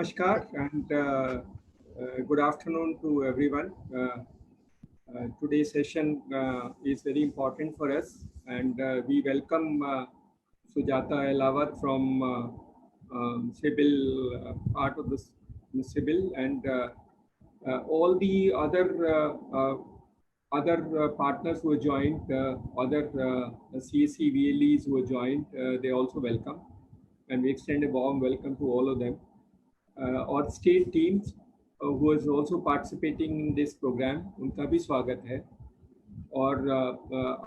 Namaskar and good afternoon to everyone. Today's session is very important for us, and we welcome Sujata Elawat from CIBIL, part of the CIBIL, and all the other partners who have joined, other CSC VLEs who have joined, they also welcome, and we extend a warm welcome to all of them. और state teams who is also participating in this program, उनका भी स्वागत है। और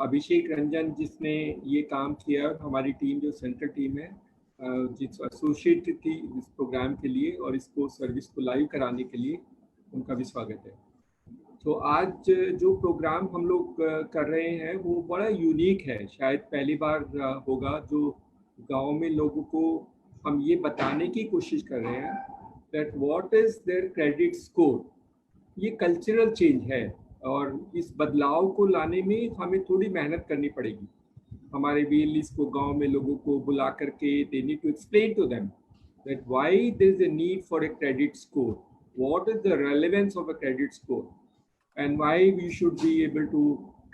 अभिषेक रंजन जिसने ये काम किया, हमारी टीम जो सेंट्रल टीम है जिस एसोसिएट थी इस प्रोग्राम के लिए और इसको सर्विस को लाइव कराने के लिए, उनका भी स्वागत है। तो आज जो प्रोग्राम हम लोग कर रहे हैं वो बड़ा यूनिक है, शायद पहली बार होगा जो गांव में लोगों को हम ये बताने की कोशिश कर रहे हैं that what is their credit score। ये कल्चरल चेंज है और इस बदलाव को लाने में हमें थोड़ी मेहनत करनी पड़ेगी। हमारे VLEs को गांव में लोगों को बुला करके they need to explain to them that why there is a need for a credit score, what is the relevance of a credit score, and why we should be able to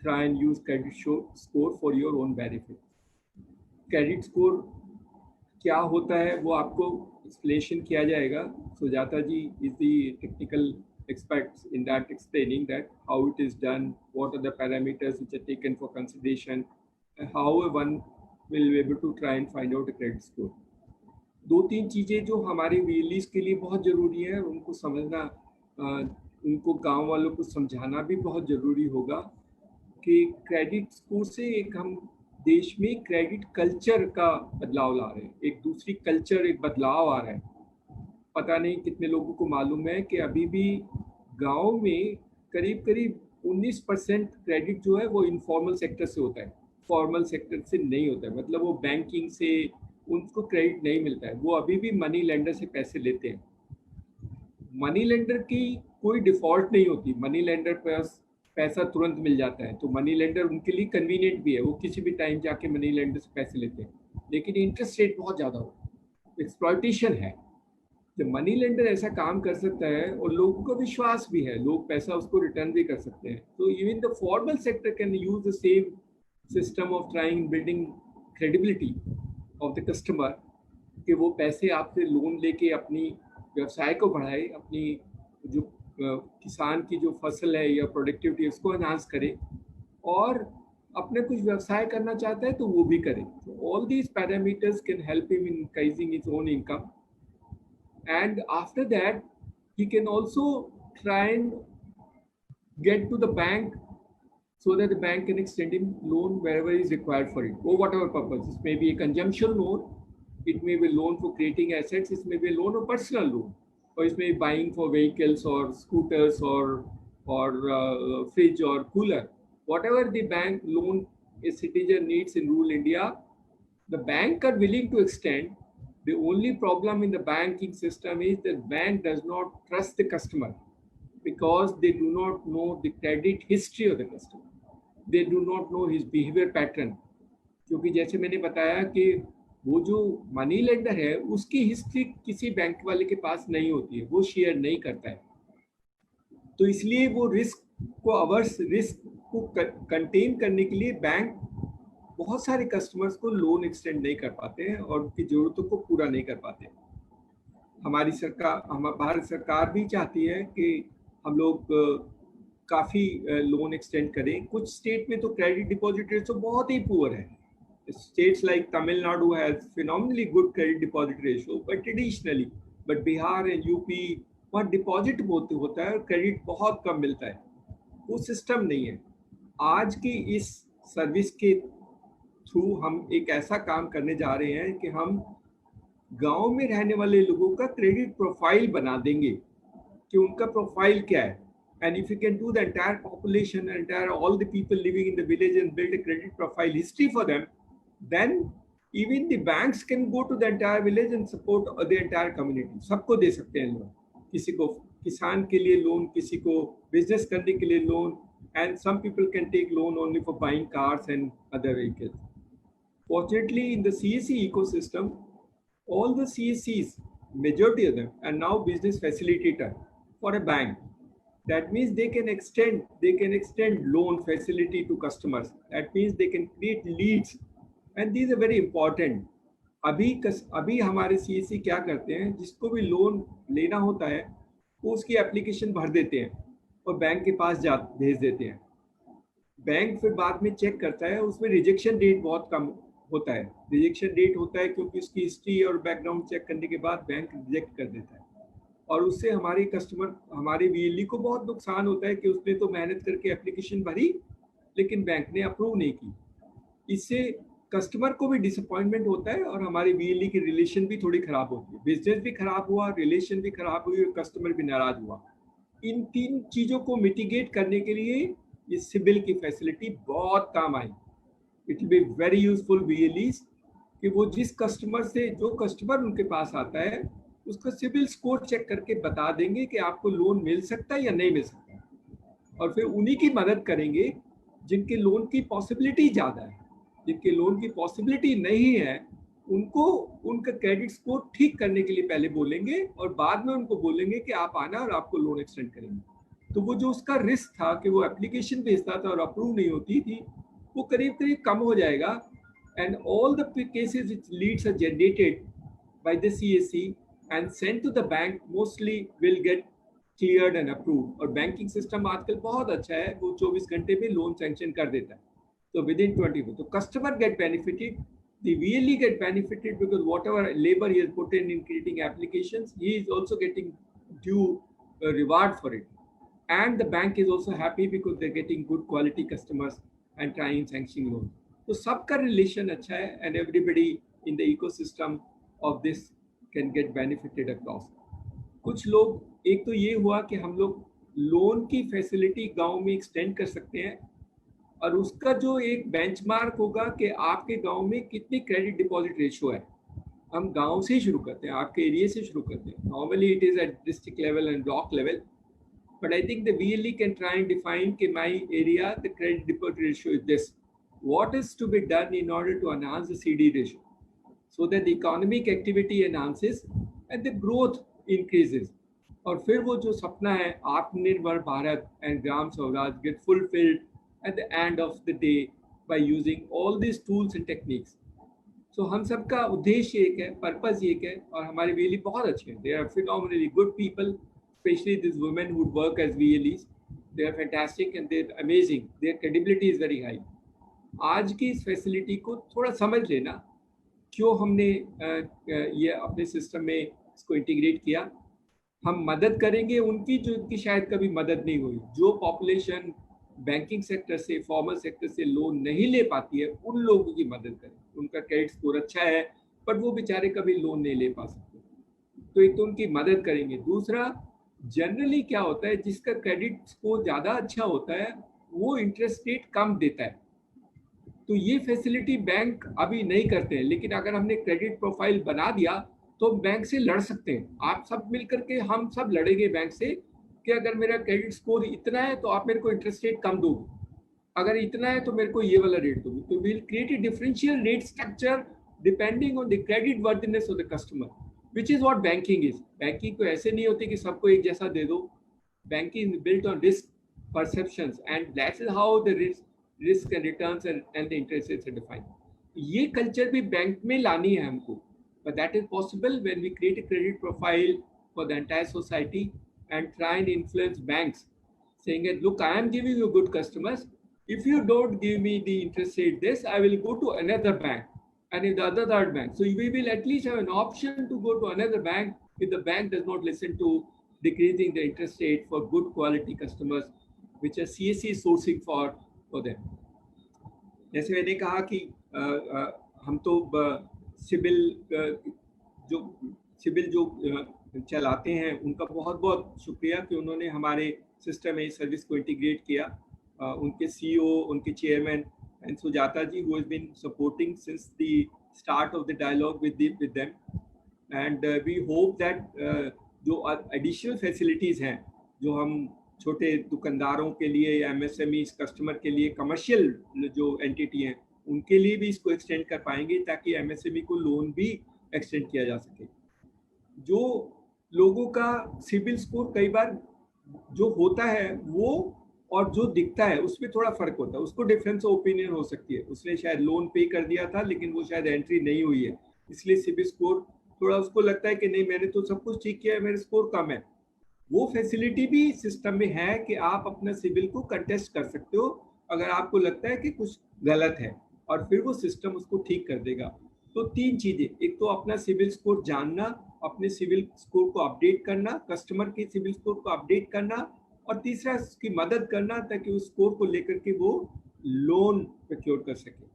try and use credit score for your own benefit। Credit score क्या होता है वो आपको explanation किया जाएगा। Sujata ji is the technical experts in that, explaining that how it is done, what are the parameters which are taken for consideration, and how one will be able to try and find out a credit score। दो तीन चीज़ें जो हमारे VLEs के लिए बहुत ज़रूरी है, उनको समझना, उनको गांव वालों को समझाना भी बहुत ज़रूरी होगा कि क्रेडिट स्कोर से एक हम देश में क्रेडिट कल्चर का बदलाव ला रहे हैं, एक दूसरी कल्चर, एक बदलाव आ रहा है। पता नहीं कितने लोगों को मालूम है कि अभी भी गांव में करीब करीब 19% क्रेडिट जो है वो इनफॉर्मल सेक्टर से होता है, फॉर्मल सेक्टर से नहीं होता है। मतलब वो बैंकिंग से उनको क्रेडिट नहीं मिलता है, वो अभी भी मनी लेंडर से पैसे लेते हैं। मनी लेंडर की कोई डिफॉल्ट नहीं होती, मनी लेंडर पर पैसा तुरंत मिल जाता है, तो मनी लेंडर उनके लिए कन्वीनियंट भी है, वो किसी भी टाइम जाके मनी लेंडर से पैसे लेते हैं, लेकिन इंटरेस्ट रेट बहुत ज़्यादा होता है, एक्सप्लॉयटेशन है। तो मनी लेंडर ऐसा काम कर सकता है और लोगों को विश्वास भी है, लोग पैसा उसको रिटर्न भी कर सकते हैं। तो even the formal sector can use the same system of trying building credibility of the customer, कि वो पैसे आपसे लोन लेके अपनी व्यवसाय को बढ़ाए, अपनी जो किसान की जो फसल है या प्रोडक्टिविटी उसको एनहांस करे, और अपने कुछ व्यवसाय करना चाहता है तो वो भी करे। All these parameters can help him in increasing his own income, and after that he can also try and get to the bank so that the bank can extend him loan wherever is required for it, for whatever purpose. It may be a consumption loan, it may be a loan for creating assets, it may be a loan or personal loan, or it may be buying for vehicles or scooters or fridge or cooler. Whatever the bank loan a citizen needs in rural India, the bank are willing to extend. The only problem in the banking system is that bank does not trust the customer because they do not know the credit history of the customer. They do not know his behavior pattern. क्योंकि जैसे मैंने बताया कि वो जो money lender है उसकी history किसी बैंक वाले के पास नहीं होती है, वो शेयर नहीं करता है, तो इसलिए वो रिस्क को कंटेन करने के लिए बैंक बहुत सारे कस्टमर्स को लोन एक्सटेंड नहीं कर पाते हैं और उनकी ज़रूरतों को पूरा नहीं कर पाते। हमारी सरकार, भारत सरकार भी चाहती है कि हम लोग काफ़ी लोन एक्सटेंड करें। कुछ स्टेट में तो क्रेडिट डिपॉजिट रेशो बहुत ही पुअर है। States like Tamil Nadu has phenomenally good credit deposit ratio, but traditionally, but Bihar and UP वहाँ डिपॉजिट बहुत होता है और क्रेडिट बहुत कम मिलता है, वो सिस्टम नहीं है। आज की इस सर्विस के थ्रू हम एक ऐसा काम करने जा रहे हैं कि हम गांव में रहने वाले लोगों का क्रेडिट प्रोफाइल बना देंगे कि उनका प्रोफाइल क्या है। And if you can do the entire population, entire all the people living in the village and build a credit profile history for them, then even the banks can go to the entire village and support the entire community. सबको दे सकते हैं loan, किसी को किसान के लिए loan, किसी को बिजनेस करने के लिए loan, and some people can take loan only for buying cars and other vehicles. Fortunately, in the CSC ecosystem, all the CSCs majority of them are now business facilitator for a bank. That means they can extend loan facility to customers. That means they can create leads, and these are very important. अभी हमारे CSC क्या करते हैं, जिसको भी loan लेना होता है वो उसकी एप्लीकेशन भर देते हैं और बैंक के पास जा भेज देते हैं. बैंक फिर बाद में चेक करता है, उसमें रिजेक्शन रेट बहुत कम होता है. रिजेक्शन रेट होता है क्योंकि उसकी हिस्ट्री और बैकग्राउंड चेक करने के बाद बैंक रिजेक्ट कर देता है, और उससे हमारे कस्टमर, हमारे वीएलई को बहुत नुकसान होता है कि उसने तो मेहनत करके एप्लीकेशन भरी लेकिन बैंक ने अप्रूव नहीं की. इससे कस्टमर को भी डिसअपॉइंटमेंट होता है और हमारे वीएलई की रिलेशन भी थोड़ी खराब होती है. बिजनेस भी खराब हुआ, रिलेशन भी खराब हुई और कस्टमर भी नाराज हुआ. इन 3 चीज़ों को मिटिगेट करने के लिए ये सिबिल की फैसिलिटी बहुत काम आई. It will be very useful VLEs कि वो जिस कस्टमर से, जो कस्टमर उनके पास आता है उसका सिबिल स्कोर चेक करके बता देंगे कि आपको लोन मिल सकता है या नहीं मिल सकता, और फिर उन्हीं की मदद करेंगे जिनके लोन की पॉसिबिलिटी ज़्यादा है. जिनके लोन की पॉसिबिलिटी नहीं है उनको उनका क्रेडिट स्कोर ठीक करने के लिए पहले बोलेंगे और बाद में उनको बोलेंगे कि आप आना और आपको लोन एक्सटेंड करेंगे. तो वो जो उसका रिस्क था कि वो एप्लीकेशन भेजता था और अप्रूव नहीं होती थी, वो करीब करीब कम हो जाएगा. And all the cases which leads are generated by the CSC and sent to the bank mostly will get cleared and approved. और बैंकिंग सिस्टम आजकल बहुत अच्छा है, वो 24 घंटे में लोन सैंक्शन कर देता है. तो विदिन 24, तो customer get benefited, the VLE get benefited because whatever labor he has put in creating applications, he is also getting due reward for it. And the bank is also happy because they're getting good quality customers and trying sanctioning loans. तो सबका relation अच्छा है and everybody in the ecosystem of this can get benefited across. कुछ लोग, एक तो ये हुआ कि हम लोग लोन की फैसिलिटी गांव में एक्सटेंड कर सकते हैं, और उसका जो एक बेंचमार्क होगा कि आपके गांव में कितनी क्रेडिट डिपॉजिट रेशियो है. हम गांव से ही शुरू करते हैं, आपके एरिया से शुरू करते हैं. Normally it is at district level and block level, but I think the VLE can try and define कि my area the credit deposit ratio is this. What is to be done in order to enhance the CD ratio so that the economic activity enhances and the growth increases. और फिर वो जो सपना है आत्मनिर्भर Bharat and Gram Swaraj get fulfilled at the end of the day by using all these tools and techniques. So हम सबका उद्देश्य एक है, पर्पस एक है, और हमारे VLE बहुत अच्छे हैं. They are phenomenally good people, especially these women who work as VLEs. They are fantastic and they are amazing. Their credibility is very high. आज की इस फैसिलिटी को थोड़ा समझ लेना, क्यों हमने ये अपने सिस्टम में इसको इंटीग्रेट किया. हम मदद करेंगे उनकी जो उनकी शायद कभी मदद नहीं हुई. जो पॉपुलेशन बैंकिंग सेक्टर से, फॉर्मल सेक्टर से लोन नहीं ले पाती है, उन लोगों की मदद करें. उनका क्रेडिट स्कोर अच्छा है पर वो बेचारे कभी लोन नहीं ले पा सकते, तो एक तो उनकी मदद करेंगे. दूसरा, जनरली क्या होता है, जिसका क्रेडिट स्कोर ज़्यादा अच्छा होता है वो इंटरेस्ट रेट कम देता है. तो ये फैसिलिटी बैंक अभी नहीं करते हैं, लेकिन अगर हमने क्रेडिट प्रोफाइल बना दिया तो बैंक से लड़ सकते हैं. आप सब मिलकर के, हम सब लड़ेंगे बैंक से कि अगर मेरा क्रेडिट स्कोर इतना है तो आप मेरे को इंटरेस्ट रेट कम दोगे, अगर इतना है तो मेरे को ये वाला रेट दोगे. तो will create a differential rate structure depending on the credit worthiness of the customer, which is what banking is. Banking को ऐसे नहीं होती कि सबको एक जैसा दे दो. Banking is built on risk perceptions and that is how the risk and returns and the interest rates are defined. ये कल्चर भी बैंक में लानी है हमको, but that is possible when we create a credit profile for the entire society and try and influence banks, saying that look, I am giving you good customers. If you don't give me the interest rate this, I will go to another bank and in the other third bank. So we will at least have an option to go to another bank if the bank does not listen to decreasing the interest rate for good quality customers, which are CSC sourcing for them. जैसे मैंने कहा कि हम तो CIBIL जो चलाते हैं उनका बहुत बहुत शुक्रिया कि उन्होंने हमारे सिस्टम में सर्विस को इंटीग्रेट किया. उनके CEO, उनके chairman and Sujata ji, who has been supporting since the start of the dialogue with them, and we hope that जो additional facilities हैं जो हम छोटे दुकानदारों के लिए या MSME कस्टमर के लिए, कमर्शियल जो एंटिटी हैं उनके लिए भी इसको एक्सटेंड कर पाएंगे ताकि MSME को लोन भी एक्सटेंड किया जा सके. जो लोगों का सिबिल स्कोर कई बार जो होता है वो और जो दिखता है उसमें थोड़ा फर्क होता है, उसको डिफरेंस ऑफ ओपिनियन हो सकती है। उसने शायद लोन पे कर दिया था लेकिन वो शायद एंट्री नहीं हुई है, इसलिए सिबिल स्कोर थोड़ा उसको लगता है कि नहीं मैंने तो सब कुछ ठीक किया है, मेरा स्कोर कम है। वो फैसिलिटी भी सिस्टम में है कि आप अपना सिबिल को कंटेस्ट कर सकते हो अगर आपको लगता है कि कुछ गलत है, और फिर वो सिस्टम उसको ठीक कर देगा। तो 3 चीजें, एक तो अपना सिबिल स्कोर जानना, अपने सिबिल स्कोर को अपडेट करना, कस्टमर के सिबिल स्कोर को अपडेट करना, और तीसरा उसकी मदद करना ताकि उस स्कोर को लेकर के वो लोन प्रोक्योर कर सके।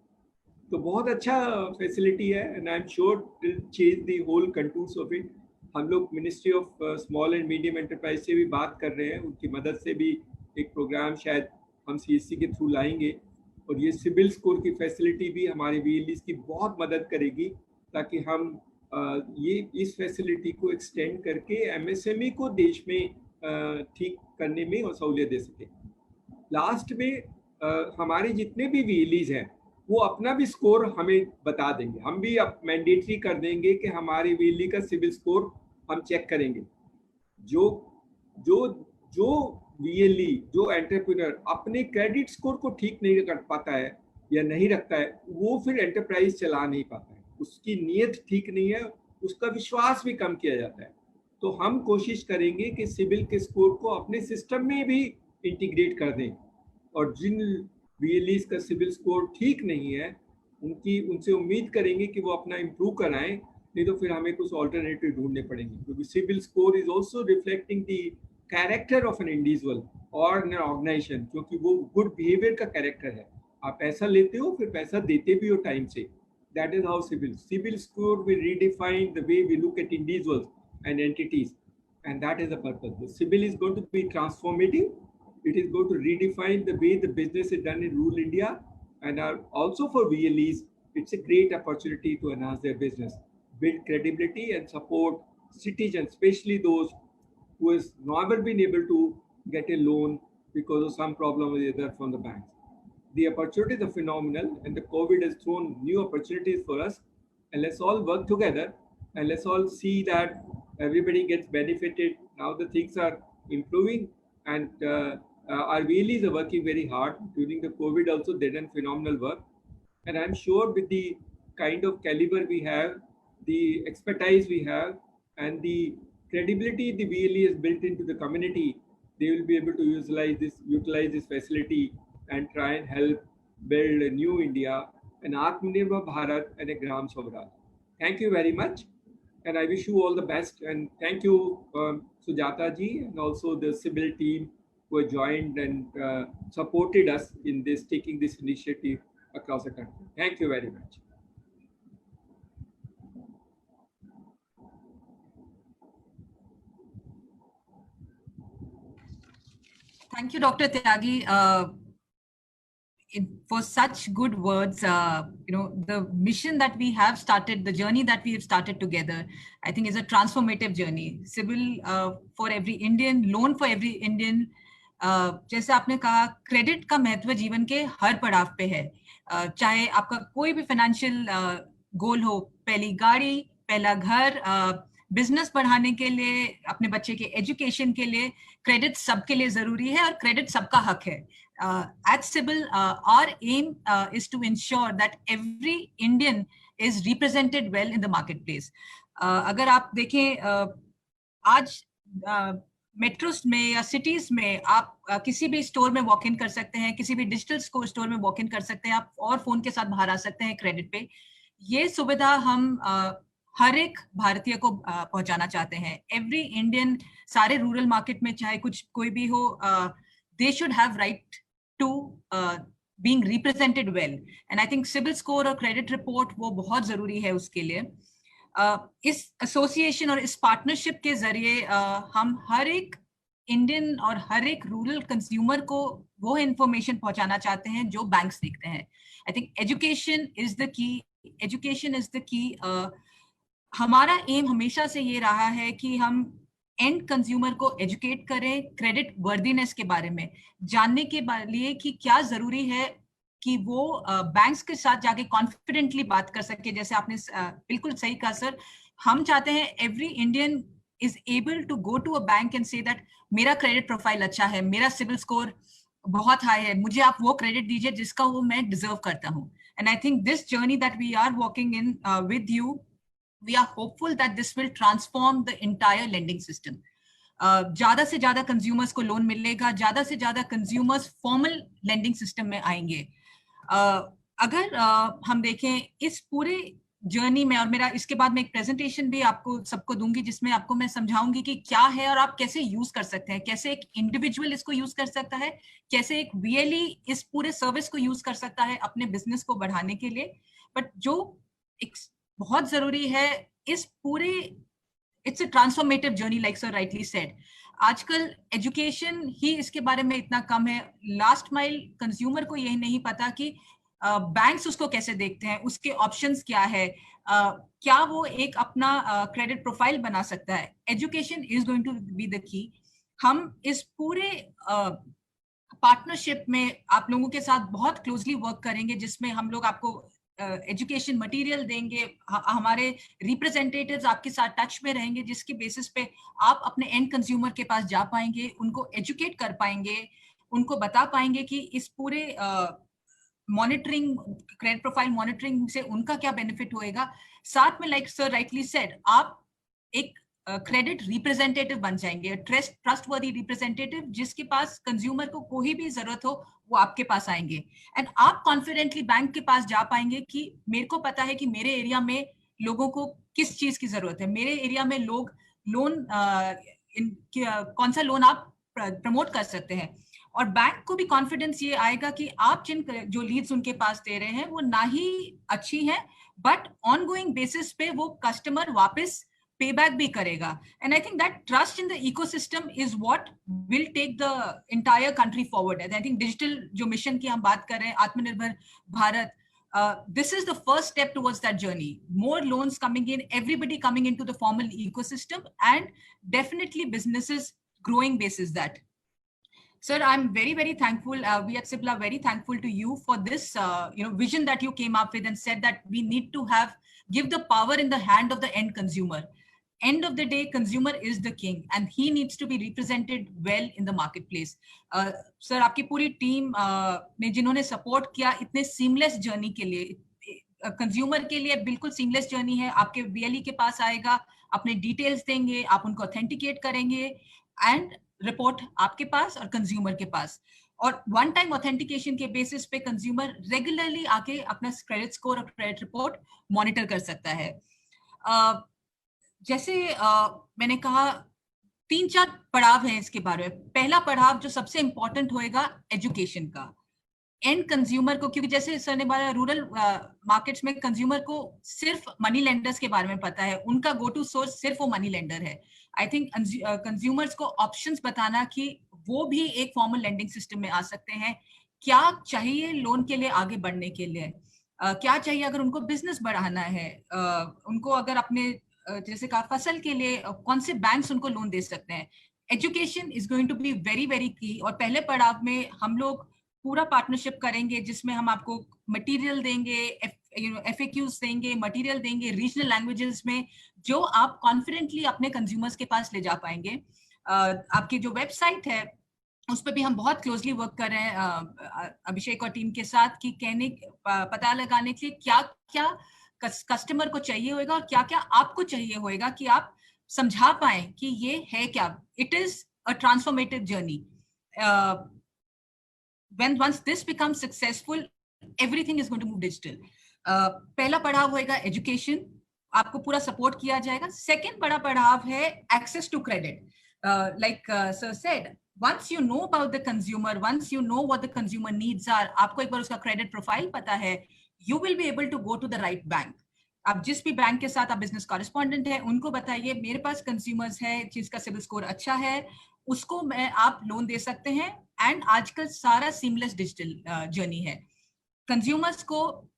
तो बहुत अच्छा फैसिलिटी है and I am sure will change the whole contours of it. हम लोग ministry of small and medium enterprise से भी बात कर रहे हैं, उनकी मदद से भी एक प्रोग्राम शायद हम सीएससी के थ्रू लाएंगे, और ये सिबिल स्कोर की फैसिलिटी भी हमारे वीएलईज की बहुत मदद करेगी ताकि हम ये इस फैसिलिटी को एक्सटेंड करके एमएसएमई को देश में ठीक करने में सहूलियत दे सके। लास्ट में हमारे जितने भी वीएलईज हैं वो अपना भी स्कोर हमें बता देंगे, हम भी अब मैंडेटरी कर देंगे कि हमारे वीएलई का सिबिल स्कोर हम चेक करेंगे। जो जो जो वीएलई जो एंटरप्रेन्योर अपने क्रेडिट स्कोर को ठीक नहीं कर पाता है या नहीं रखता है, वो फिर एंटरप्राइज चला नहीं पाता है, उसकी नीयत ठीक नहीं है, उसका विश्वास भी कम किया जाता है। तो हम कोशिश करेंगे कि सिबिल के स्कोर को अपने सिस्टम में भी इंटीग्रेट कर दें, और जिन वीएलईज का सिबिल स्कोर ठीक नहीं है उनसे उम्मीद करेंगे कि वो अपना इम्प्रूव कराएं, नहीं तो फिर हमें कुछ ऑल्टरनेटिव ढूंढने पड़ेंगे, क्योंकि CIBIL score is also reflecting the character of an individual और एन ऑर्गेनाइजेशन, क्योंकि वो गुड बिहेवियर का कैरेक्टर है। आप पैसा लेते हो फिर पैसा देते भी हो टाइम से, that is how CIBIL score will redefine the way we look at individuals and entities, and that is the purpose. The CIBIL is going to be transformative. It is going to redefine the way the business is done in rural India, and also for VLEs, it's a great opportunity to enhance their business, build credibility, and support citizens, especially those who has never been able to get a loan because of some problem or the other from the banks. The opportunities are phenomenal, and the COVID has thrown new opportunities for us. And let's all work together, and let's all see that everybody gets benefited. Now the things are improving, and our VLEs are working very hard during the COVID. Also, they done phenomenal work, and I'm sure with the kind of caliber we have, the expertise we have, and the credibility the VLE has built into the community, they will be able to utilize this facility and try and help build a new India, an Atmanirbhar Bharat, and a Gram Swaraj. Thank you very much, and I wish you all the best. And thank you, Sujata ji, and also the CIBIL team who have joined and supported us in this, taking this initiative across the country. Thank you very much. Thank you, Dr. Tyagi, for such good words. The mission that we have started, the journey that we have started together, I think is a transformative journey. CIBIL for every Indian, loan for every Indian. जैसे आपने कहा, credit का महत्व जीवन के हर पड़ाव पे है। चाहे आपका कोई भी फाइनेंशियल गोल हो, पहली गाड़ी, पहला घर, बिजनेस बढ़ाने के लिए, अपने बच्चे के एजुकेशन के लिए, क्रेडिट सबके लिए जरूरी है और क्रेडिट सबका हक है। At CIBIL, our aim is to ensure that every Indian is represented well in the marketplace. अगर आप देखें, आज मेट्रोस में या सिटीज में आप किसी भी स्टोर में वॉक इन कर सकते हैं, किसी भी डिजिटल स्टोर में वॉक इन कर सकते हैं आप, और फोन के साथ बाहर आ सकते हैं क्रेडिट पे। ये सुविधा हम हर एक भारतीय को पहुंचाना चाहते हैं। एवरी इंडियन, सारे रूरल मार्केट में चाहे कोई भी हो, they should have right to being represented well, and I think CIBIL score और क्रेडिट रिपोर्ट वो बहुत जरूरी है उसके लिए। इस एसोसिएशन और इस पार्टनरशिप के जरिए हम हर एक इंडियन और हर एक रूरल कंज्यूमर को वो इंफॉर्मेशन पहुंचाना चाहते हैं जो बैंक्स देखते हैं। I think education is the key, education is the key. हमारा एम हमेशा से ये रहा है कि हम एंड कंज्यूमर को एजुकेट करें क्रेडिट वर्दीनेस के बारे में, जानने के लिए कि क्या जरूरी है कि वो बैंक्स के साथ जाके कॉन्फिडेंटली बात कर सके। जैसे आपने बिल्कुल सही कहा सर, हम चाहते हैं every Indian is able to go to a bank and say that मेरा क्रेडिट प्रोफाइल अच्छा है, मेरा सिविल स्कोर बहुत हाई है, मुझे आप वो क्रेडिट दीजिए जिसका वो मैं डिजर्व करता हूँ. And I think this journey that we are walking in with you, we are hopeful that this will transform the entire lending system. ज्यादा से ज्यादा कंज्यूमर्स को लोन मिलेगा, ज्यादा से ज्यादा कंज्यूमर्स फॉर्मल लेंडिंग सिस्टम में आएंगे. अगर हम देखें इस पूरे जर्नी में, और मेरा इसके बाद मैं एक प्रेजेंटेशन भी आपको सबको दूंगी जिसमें आपको मैं समझाऊंगी कि क्या है और आप कैसे यूज कर सकते हैं, कैसे एक इंडिविजुअल इसको यूज कर सकता है, कैसे एक वीएलई इस पूरे सर्विस को यूज कर सकता है अपने बिजनेस को बढ़ाने के लिए. बट जो एक बहुत जरूरी है इस पूरे, it's a transformative journey like sir rightly said. आजकल एजुकेशन ही इसके बारे में इतना कम है. लास्ट माइल कंज्यूमर को यही नहीं पता कि बैंक्स उसको कैसे देखते हैं, उसके ऑप्शंस क्या है, क्या वो एक अपना क्रेडिट प्रोफाइल बना सकता है. Education is going to be the key. हम इस पूरे पार्टनरशिप में आप लोगों के साथ बहुत क्लोजली वर्क करेंगे, जिसमें हम लोग आपको एजुकेशन मटेरियल देंगे, हमारे रिप्रेजेंटेटिव्स आपके साथ टच में रहेंगे, जिसके बेसिस पे आप अपने एंड कंज्यूमर के पास जा पाएंगे, उनको एजुकेट कर पाएंगे, उनको बता पाएंगे कि इस पूरे मॉनिटरिंग, क्रेडिट प्रोफाइल मॉनिटरिंग से उनका क्या बेनिफिट होएगा. साथ में लाइक सर राइटली सेड, आप एक क्रेडिट रिप्रेजेंटेटिव बन जाएंगे, ट्रस्टवर्दी रिप्रेजेंटेटिव, जिसके पास कंज्यूमर को कोई भी जरूरत हो वो आपके पास आएंगे. एंड आप कॉन्फिडेंटली बैंक के पास जा पाएंगे कि मेरे को पता है कि मेरे एरिया में लोगों को किस चीज की जरूरत है, मेरे एरिया में लोग लोन कौन सा लोन आप प्रमोट कर सकते हैं. और बैंक को भी कॉन्फिडेंस ये आएगा कि आप जिन जो लीड्स उनके पास दे रहे हैं वो ना ही अच्छी हैं, बट ऑनगोइंग बेसिस पे वो कस्टमर वापस payback भी करेगा. And I think that trust in the ecosystem is what will take the entire country forward. And I think digital जो mission की हम बात कर रहे हैं, आत्मनिर्भर Bharat, this is the first step towards that journey. More loans coming in, everybody coming into the formal ecosystem, and definitely businesses growing basis that. Sir, I'm very, very thankful. We at CIBIL are very thankful to you for this vision that you came up with and said that we need to give the power in the hand of the end consumer. End of the day, consumer is the king and he needs to be represented well in the marketplace. Sir, आपकी पूरी team ने जिन्होंने support किया इतने seamless journey के लिए, consumer के लिए बिल्कुल सीमलेस जर्नी है. आपके वीएलई के पास आएगा, अपने डिटेल्स देंगे, आप उनको ऑथेंटिकेट करेंगे एंड रिपोर्ट आपके पास और कंज्यूमर के पास. और वन टाइम ऑथेंटिकेशन के बेसिस पे कंज्यूमर रेगुलरली आके अपना क्रेडिट स्कोर और क्रेडिट रिपोर्ट मॉनिटर कर सकता है. जैसे मैंने कहा 3-4 पड़ाव हैं इसके बारे में. पहला पड़ाव जो सबसे इंपॉर्टेंट होएगा एजुकेशन का, एंड कंज्यूमर को, क्योंकि जैसे सर ने बताया रूरल मार्केट्स में कंज्यूमर को सिर्फ मनी लेंडर्स के बारे में पता है, उनका गो टू सोर्स सिर्फ वो मनी लेंडर है. आई थिंक कंज्यूमर्स को ऑप्शंस बताना कि वो भी एक फॉर्मल लेंडिंग सिस्टम में आ सकते हैं, क्या चाहिए लोन के लिए आगे बढ़ने के लिए, क्या चाहिए अगर उनको बिजनेस बढ़ाना है, उनको अगर अपने जैसे कहा फसल के लिए कौन से बैंक्स उनको लोन दे सकते हैं. Education is going to be very very key. और पहले पड़ाव में हम लोग पूरा पार्टनरशिप करेंगे जिसमें हम आपको मटेरियल देंगे, FAQs देंगे, मटेरियल देंगे रीजनल लैंग्वेजेस में, जो आप कॉन्फिडेंटली अपने कंज्यूमर्स के पास ले जा पाएंगे. आपकी जो वेबसाइट है उस पर भी हम बहुत क्लोजली वर्क कर रहे हैं अभिषेक और टीम के साथ, कि पता लगाने के लिए क्या क्या कस्टमर को चाहिए होगा और क्या क्या आपको चाहिए होगा, कि आप समझा पाए कि ये है क्या. It is a transformative journey. once this becomes successful, everything is going to move digital. पहला पड़ाव होएगा एजुकेशन, आपको पूरा सपोर्ट किया जाएगा. सेकंड बड़ा पड़ाव है access to credit. like sir said, once you know about the consumer, once you know what the consumer needs are, आपको एक बार उसका क्रेडिट प्रोफाइल पता है, you will be able to go to the right bank. आप जिस भी bank के साथ आप बिजनेस कॉरेस्पॉन्डेंट है उनको बताइए मेरे पास कंज्यूमर्स है जिसका सिबिल स्कोर अच्छा है, उसको आप लोन दे सकते हैं. एंड आजकल सारा सीमलेस डिजिटल जर्नी है. कंज्यूमर्स को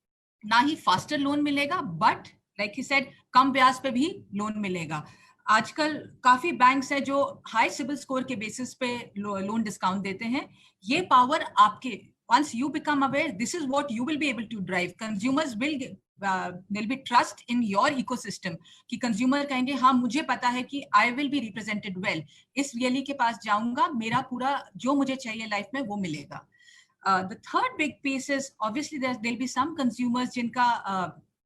ना ही फास्टर लोन मिलेगा, बट लाइक ही सेड कम ब्याज पे भी लोन मिलेगा. आजकल काफी बैंक्स है जो हाई सिबिल स्कोर के बेसिस पे लोन डिस्काउंट देते हैं. ये पावर आपके, once you become aware, this is what you will be able to drive. Consumers will there'll be trust in your ecosystem कि consumer कहेंगे हाँ मुझे पता है कि I will be represented well, इस रियली के पास जाऊंगा, मेरा पूरा जो मुझे चाहिए लाइफ में वो मिलेगा. The third big piece is obviously there'll be some consumers जिनका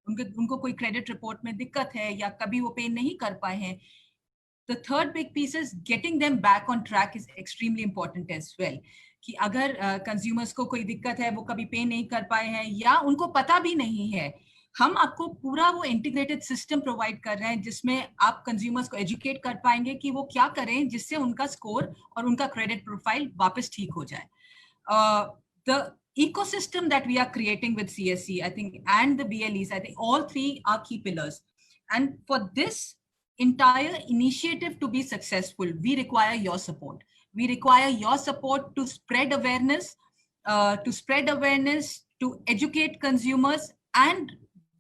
उनको कोई credit report में दिक्कत है या कभी वो pay नहीं कर पाए हैं. The third big piece is getting them back on track is extremely important as well. कि अगर consumers को कोई दिक्कत है, वो कभी पे नहीं कर पाए हैं या उनको पता भी नहीं है, हम आपको पूरा वो integrated system provide कर रहे हैं जिसमें आप consumers को educate कर पाएंगे कि वो क्या करें जिससे उनका score और उनका credit profile वापस ठीक हो जाए. The ecosystem that we are creating with CSC, I think, and the BLEs, I think all three are key pillars. And for this entire initiative to be successful, we require your support. We require your support to spread awareness, to educate consumers, and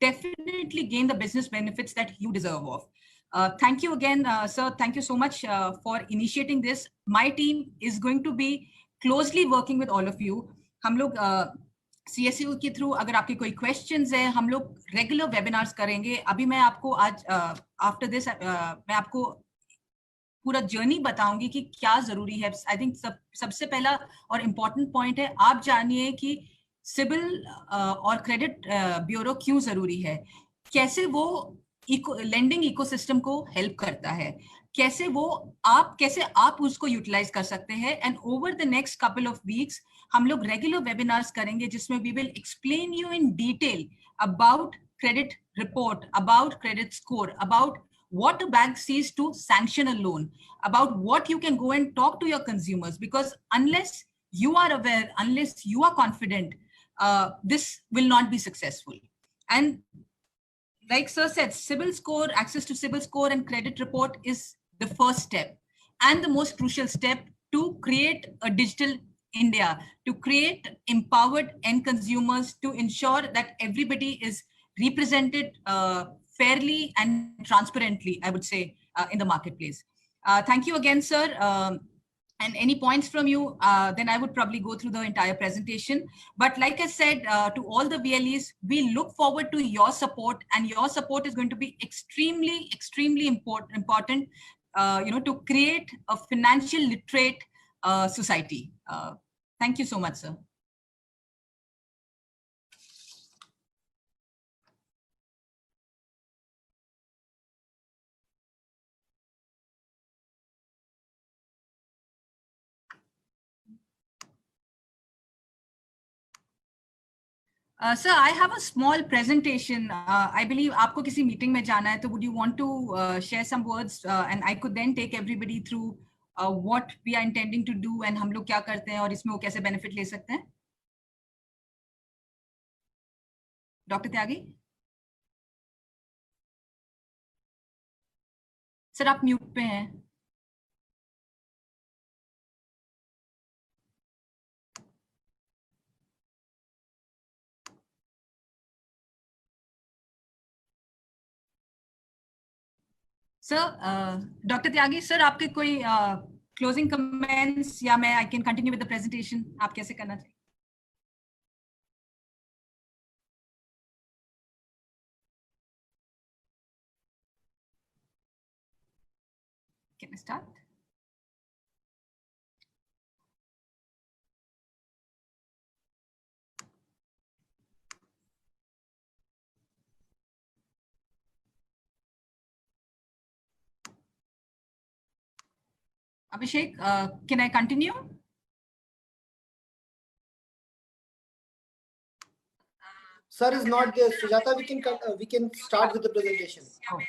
definitely gain the business benefits that you deserve of. Thank you again, sir. Thank you so much for initiating this. My team is going to be closely working with all of you. हम लोग CSU के through अगर आपके कोई questions है, हम लोग regular webinars करेंगे. अभी मैं आपको आज आफ्टर दिस मैं आपको पूरा जर्नी बताऊंगी कि क्या जरूरी है. आई थिंक सबसे पहला और इम्पोर्टेंट पॉइंट है, आप जानिए कि सिबिल और क्रेडिट ब्यूरो क्यों जरूरी है, कैसे वो लेंडिंग इकोसिस्टम को हेल्प करता है, कैसे आप उसको यूटिलाइज कर सकते हैं. And over the next couple of weeks हम लोग रेगुलर वेबिनार्स करेंगे जिसमें we will explain you in detail about credit report, about credit score, about what a bank sees to sanction a loan, about what you can go and talk to your consumers, because unless you are aware, unless you are confident, this will not be successful. And like sir said, CIBIL score, access to CIBIL score and credit report is the first step and the most crucial step to create a digital India, to create empowered end consumers, to ensure that everybody is represented fairly and transparently, I would say, in the marketplace. Thank you again, sir. And any points from you, then I would probably go through the entire presentation. But like I said, to all the VLEs, we look forward to your support, and your support is going to be extremely, extremely important, to create a financial literate society. Thank you so much, sir. Sir, I have a small presentation. I believe आपको किसी meeting में जाना है, तो would you want to share some words and I could then take everybody through what we are intending to do and हम लोग क्या करते हैं और इसमें वो कैसे benefit ले सकते हैं? Dr. त्यागी? सर आप म्यूट पे हैं. सर डॉक्टर त्यागी सर, आपके कोई क्लोजिंग कमेंट्स या मैं I can continue with the presentation, आप कैसे करना चाहिए? Can I start? Abhishek, can I continue? Sir is not there. Sujata, we can start with the presentation. Oh.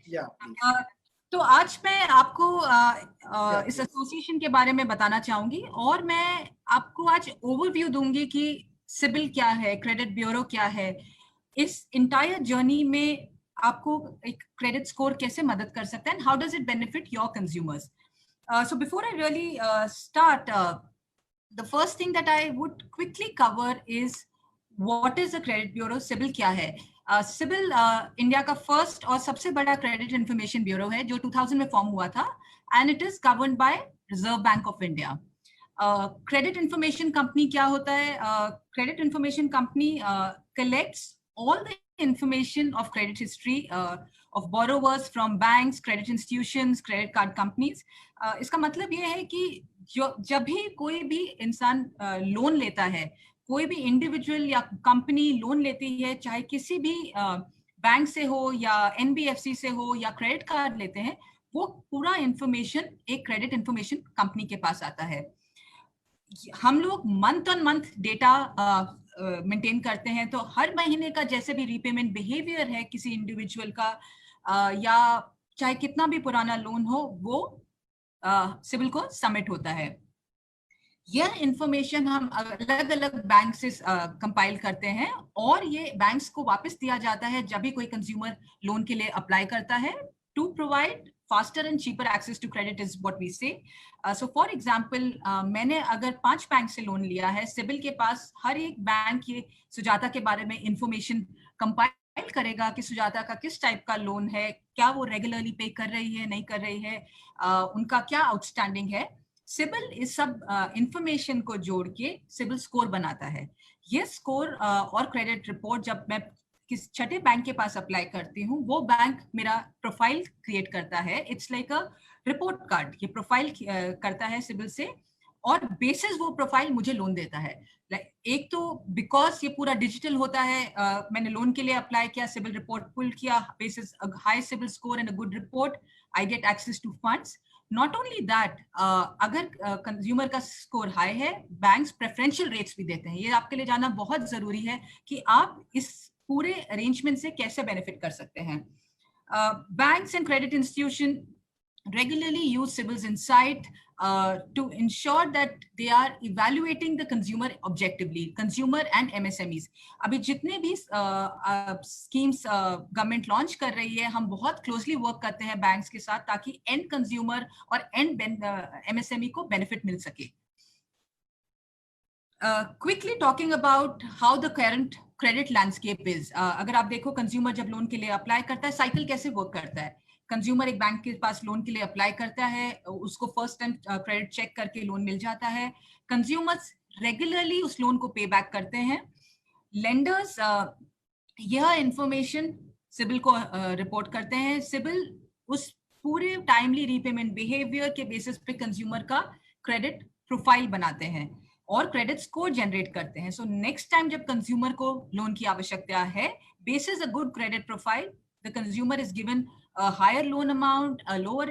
Yeah. तो आज मैं आपको इस एसोसिएशन के बारे में बताना चाहूंगी और मैं आपको आज ओवरव्यू दूंगी कि सिबिल क्या है, क्रेडिट ब्यूरो क्या है, इस इंटायर जर्नी में आपको एक क्रेडिट स्कोर कैसे मदद कर सकता है, and how does it benefit your consumers. So before I really start, the first thing that I would quickly cover is what is a credit bureau, CIBIL क्या है. सिबिल इंडिया का first और सबसे बड़ा क्रेडिट इंफॉर्मेशन ब्यूरो है जो 2000 में form हुआ था, and it is governed bye reserve bank of India. Credit information company क्या होता है? Credit information company collects all the information of credit history of borrowers from banks, credit institutions, credit card companies. इसका मतलब ये है कि जब भी कोई भी इंसान लोन लेता है, कोई भी इंडिविजुअल या कंपनी लोन लेती है, चाहे किसी भी बैंक से हो या एनबीएफसी से हो या क्रेडिट कार्ड लेते हैं, वो पूरा इंफॉर्मेशन एक क्रेडिट इंफॉर्मेशन कंपनी के पास आता है. हम लोग month on month data maintain करते हैं, तो हर महीने का जैसे भी रीपेमेंट बिहेवियर है किसी इंडिविजुअल का या चाहे कितना भी पुराना लोन हो, वो सिबिल को सबमिट होता है. यह इंफॉर्मेशन हम अलग अलग बैंक से कंपाइल करते हैं और ये बैंक्स को वापस दिया जाता है जब भी कोई कंज्यूमर लोन के लिए अप्लाई करता है, to provide faster and cheaper access to credit is what we say. So for example, मैंने अगर 5 बैंक से लोन लिया है, सिबिल के पास हर एक बैंक ये सुजाता के बारे में इंफॉर्मेशन कंपाइल करेगा कि सुजाता का किस टाइप का लोन है, क्या वो रेगुलरली पे कर रही है, नहीं कर रही है, उनका क्या आउटस्टैंडिंग है. सिबिल इस सब इंफॉर्मेशन को जोड़ के सिबिल स्कोर बनाता है. ये स्कोर और क्रेडिट रिपोर्ट जब मैं किस छठे बैंक के पास अप्लाई करती हूँ, वो बैंक मेरा प्रोफाइल क्रिएट करता है. It's like a report card. ये प्रोफाइल करता है सिबिल से और बेसिस वो प्रोफाइल मुझे लोन देता है. एक तो बिकॉज ये पूरा डिजिटल होता है, मैंने लोन के लिए अप्लाई किया, सिबिल रिपोर्ट पुल किया, basis high CIBIL score and a good report, I get access to funds. Not only that, अगर कंज्यूमर का स्कोर हाई है, बैंक्स प्रेफरेंशियल रेट्स भी देते हैं. ये आपके लिए जानना बहुत जरूरी है कि आप इस पूरे अरेंजमेंट से कैसे बेनिफिट कर सकते हैं. Banks and credit institution regularly use Sibyl's insight to ensure that they are evaluating the consumer objectively, consumer and MSMEs. अभी जितने भी schemes गवर्नमेंट लॉन्च कर रही है, हम बहुत क्लोजली वर्क करते हैं बैंक्स के साथ ताकि एंड कंज्यूमर और एंड MSME को बेनिफिट मिल सके. Quickly talking about how the current credit landscape is. अगर आप देखो कंज्यूमर जब लोन के लिए अप्लाई करता है, साइकिल कैसे वर्क करता है. कंज्यूमर एक बैंक के पास लोन के लिए अप्लाई करता है, उसको फर्स्ट टाइम क्रेडिट चेक करके लोन मिल जाता है. कंज्यूमर्स रेगुलरली उस लोन को पे बैक करते हैं. लेंडर्स यह इंफॉर्मेशन सिबिल को रिपोर्ट करते हैं. सिबिल उस पूरे टाइमली रीपेमेंट बिहेवियर के बेसिस पे कंज्यूमर का क्रेडिट प्रोफाइल बनाते हैं और क्रेडिट स्कोर जनरेट करते हैं. सो नेक्स्ट टाइम जब कंज्यूमर को लोन की आवश्यकता है, basis a good credit profile, the consumer is given a higher loan amount, a lower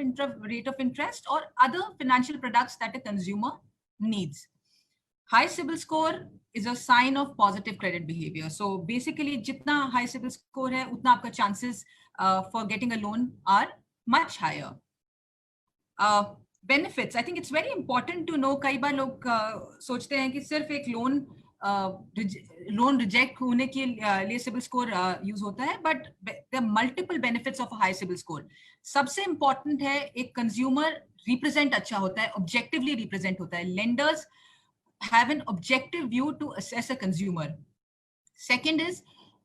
rate of interest, or other financial products that a consumer needs. High CIBIL score is a sign of positive credit behavior. So basically, jitna high CIBIL score hai, utna aapka chances for getting a loan are much higher. Benefits, I think it's very important to know. कई बार लोग सोचते हैं कि सिर्फ एक loan reject होने के लिए सिबिल स्कोर यूज होता है, but there are multiple benefits of a high CIBIL score. सबसे इंपॉर्टेंट है एक कंज्यूमर रिप्रेजेंट अच्छा होता है, ऑब्जेक्टिवली रिप्रेजेंट होता है. Lenders have an objective view to assess a consumer. Second is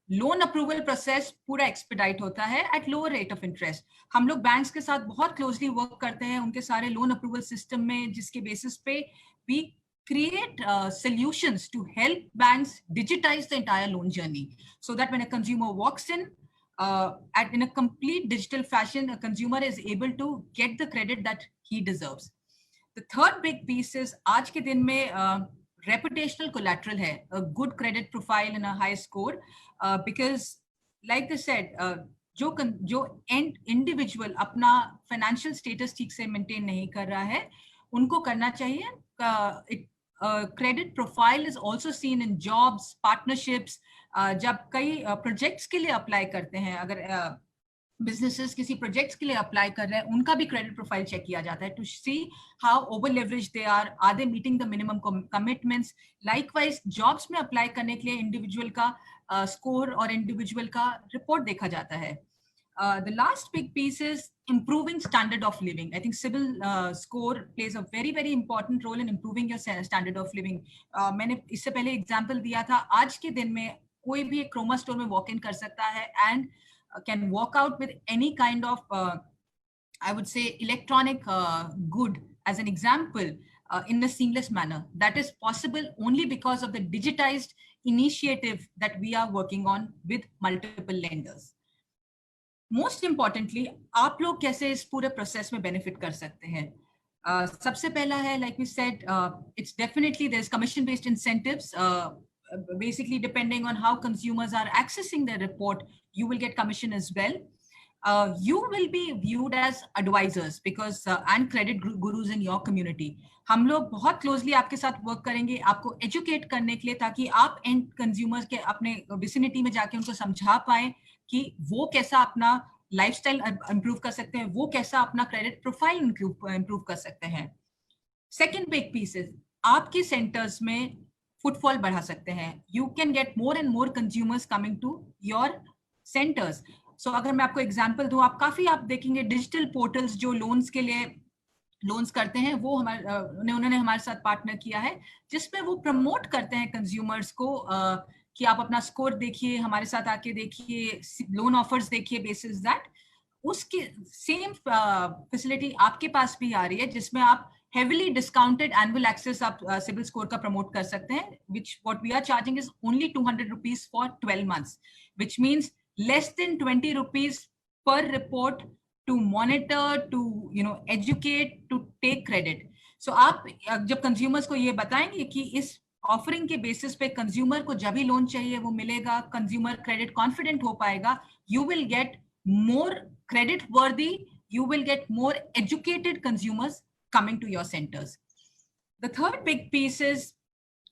loan approval process पूरा एक्सपेडाइट होता है at lower rate of interest. हम लोग बैंक्स के साथ बहुत क्लोजली वर्क करते हैं उनके सारे लोन अप्रूवल सिस्टम में, जिसके बेसिस पे we create solutions to help banks digitize the entire loan journey, so that when a consumer walks in in a complete digital fashion, a consumer is able to get the credit that he deserves. The third big piece is आज के दिन में reputational collateral है, a good credit profile and a high score, because like they said, जो individual अपना financial status ठीक से maintain नहीं कर रहा है, उनको करना चाहिए. Credit profile is also seen in jobs, partnerships. जब कई प्रोजेक्ट्स के लिए अप्लाई करते हैं, अगर बिजनेसेस किसी प्रोजेक्ट्स के लिए अप्लाई कर रहे हैं, उनका भी क्रेडिट प्रोफाइल चेक किया जाता है to see how over leverage they are they meeting the minimum commitments. Likewise jobs में अप्लाई करने के लिए इंडिविजुअल का स्कोर और इंडिविजुअल का रिपोर्ट देखा जाता है. The last big piece is improving standard of living. I think CIBIL score plays a very, very important role in improving your standard of living. मैंने इससे पहले एग्जाम्पल दिया था, आज के दिन में कोई भी एक क्रोमा स्टोर में वॉक इन कर सकता है and can walk out with any kind of, I would say, electronic good as an example in a seamless manner. That is possible only because of the digitized initiative that we are working on with multiple lenders. Most importantly, आप लोग कैसे इस पूरे process में benefit कर सकते हैं? सबसे पहला है, like we said, it's definitely there's commission-based incentives. Basically, depending on how consumers are accessing their report, you will get commission as well. You will be viewed as advisors because and credit gurus in your community. हम लोग बहुत closely आपके साथ work करेंगे आपको educate करने के लिए, ताकि आप एंड कंज्यूमर्स के अपने विसिनिटी में जाके उनको समझा पाए कि वो कैसा अपना लाइफस्टाइल इंप्रूव कर सकते हैं, वो कैसा अपना क्रेडिट प्रोफाइल इंप्रूव कर सकते हैं. सेकंड बिग पीस इज आपके सेंटर्स में फुटफॉल बढ़ा सकते हैं. You can get more and more consumers coming to your centres. So अगर मैं आपको एग्जांपल दूं, आप देखेंगे डिजिटल पोर्टल्स जो लोन्स के लिए लोन्स करते हैं, वो उन्होंने हमारे साथ पार्टनर किया है, जिसमें वो प्रमोट करते हैं कंज्यूमर्स को कि आप अपना स्कोर देखिए, हमारे साथ आके देखिए, लोन ऑफर्स देखिए. बेसिस दैट उसकी सेम फैसिलिटी आपके पास भी आ रही है, जिसमें आप heavily discounted annual access आप CIBIL score का promote कर सकते हैं, which what we are charging is only 200 rupees for 12 months, which means less than 20 rupees per report to monitor, to educate, to take credit. So आप जब consumers को ये बताएंगे कि इस ऑफरिंग के बेसिस पे कंज्यूमर को जब भी लोन चाहिए वो मिलेगा, कंज्यूमर क्रेडिट कॉन्फिडेंट हो पाएगा, you will get more credit worthy, you will get more educated consumers coming to your centers. The third big piece is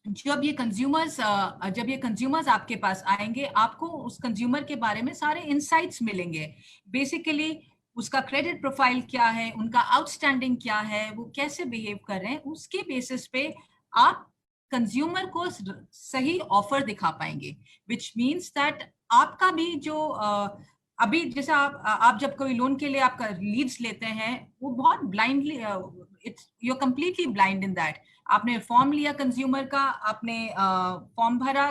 जब ये कंज्यूमर्स आपके पास आएंगे, आपको उस कंज्यूमर के बारे में सारे इंसाइट्स मिलेंगे. बेसिकली उसका क्रेडिट प्रोफाइल क्या है, उनका आउटस्टैंडिंग क्या है, वो कैसे बिहेव कर रहे हैं, उसके बेसिस पे आप कंज्यूमर को सही ऑफर दिखा पाएंगे. विच मीन्स दैट आपका भी जो अभी जैसे आप जब कोई लोन के लिए आपका लीड्स लेते हैं, वो बहुत blindly you are completely blind in that. आपने फॉर्म लिया कंज्यूमर का, आपने फॉर्म भरा,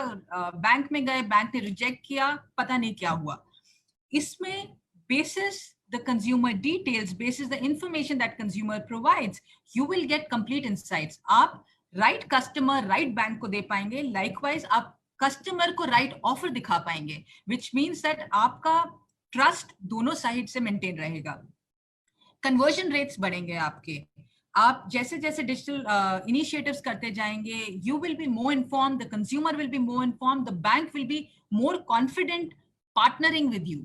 बैंक में गए, बैंक ने रिजेक्ट किया, पता नहीं क्या हुआ. इसमें basis the consumer details, basis the information that consumer provides, you will get complete insights. आप right customer right bank को दे पाएंगे, likewise आप customer को right offer दिखा पाएंगे, which means that आपका ट्रस्ट दोनों साइड से मेंटेन रहेगा. कन्वर्जन रेट्स बढ़ेंगे आपके. आप जैसे जैसे डिजिटल इनिशिएटिव्स करते जाएंगे, you will be more informed, the consumer will be more informed, the bank will be more confident partnering with you.